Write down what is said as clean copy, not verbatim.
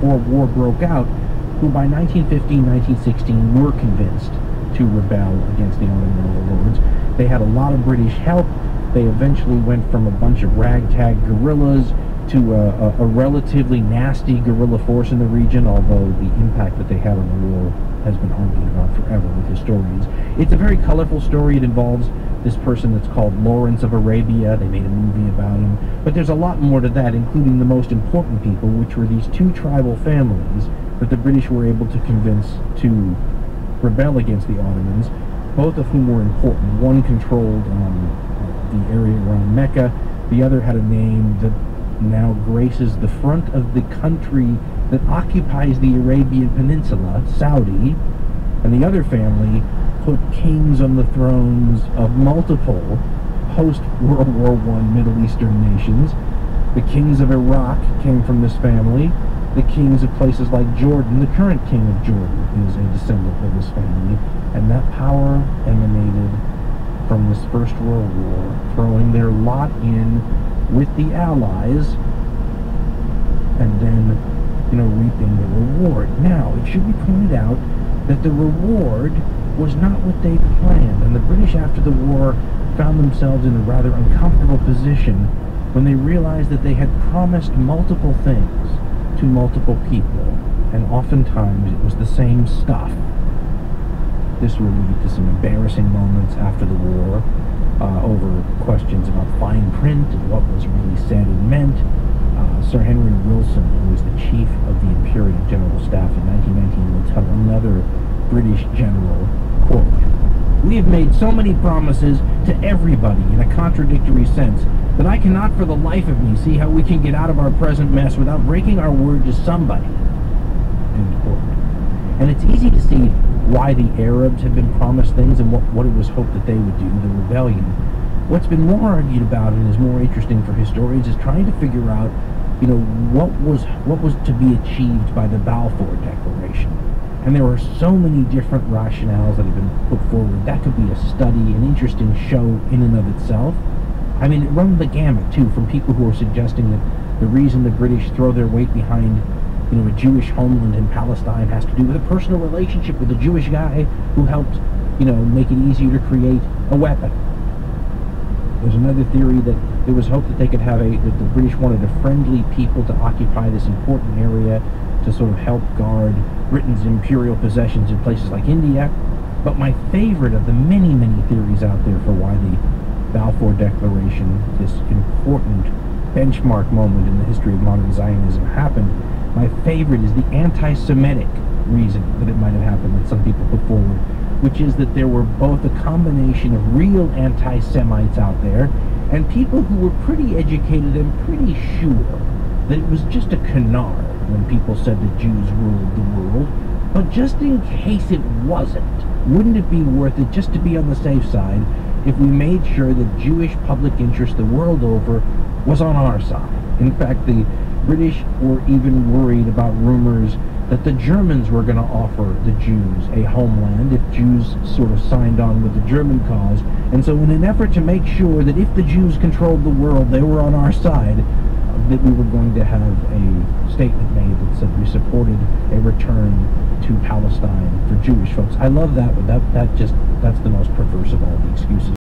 before war broke out, who by 1915, 1916 were convinced to rebel against the Ottoman overlords. They had a lot of British help. They eventually went from a bunch of ragtag guerrillas to a relatively nasty guerrilla force in the region, although the impact that they had on the war has been argued about forever with historians. It's a very colorful story. It involves this person that's called Lawrence of Arabia. They made a movie about him. But there's a lot more to that, including the most important people, which were these two tribal families that the British were able to convince to rebel against the Ottomans, both of whom were important. One controlled the area around Mecca. The other had a name that now graces the front of the country that occupies the Arabian Peninsula, Saudi, and the other family put kings on the thrones of multiple post-World War I Middle Eastern nations. The kings of Iraq came from this family. The kings of places like Jordan, the current king of Jordan, is a descendant of this family, and that power emanated from this First World War, throwing their lot in with the Allies, and then, reaping the reward. Now, it should be pointed out that the reward was not what they planned, and the British after the war found themselves in a rather uncomfortable position when they realized that they had promised multiple things to multiple people, and oftentimes it was the same stuff. This will lead to some embarrassing moments after the war over questions about fine print and what was really said and meant. Sir Henry Wilson, who was the chief of the Imperial General Staff in 1919, will tell another British general, quote, "We have made so many promises to everybody in a contradictory sense that I cannot for the life of me see how we can get out of our present mess without breaking our word to somebody." End quote. And it's easy to see why the Arabs had been promised things and what it was hoped that they would do, the rebellion. What's been more argued about and is more interesting for historians is trying to figure out, what was to be achieved by the Balfour Declaration. And there are so many different rationales that have been put forward. That could be a study, an interesting show in and of itself. I mean, it runs the gamut, too, from people who are suggesting that the reason the British throw their weight behind, a Jewish homeland in Palestine has to do with a personal relationship with a Jewish guy who helped, make it easier to create a weapon. There's another theory that it was hoped that they could have that the British wanted a friendly people to occupy this important area to sort of help guard Britain's imperial possessions in places like India. But my favorite of the many, many theories out there for why the Balfour Declaration, this important benchmark moment in the history of modern Zionism, happened, my favorite is the anti-Semitic reason that it might have happened that some people put forward, which is that there were both a combination of real anti-Semites out there and people who were pretty educated and pretty sure that it was just a canard when people said that Jews ruled the world. But just in case it wasn't, wouldn't it be worth it, just to be on the safe side, if we made sure that Jewish public interest the world over was on our side? In fact, the British were even worried about rumors that the Germans were going to offer the Jews a homeland if Jews sort of signed on with the German cause. And so in an effort to make sure that if the Jews controlled the world, they were on our side, that we were going to have a statement made that said we supported a return to Palestine for Jewish folks. I love that one. That's the most perverse of all the excuses.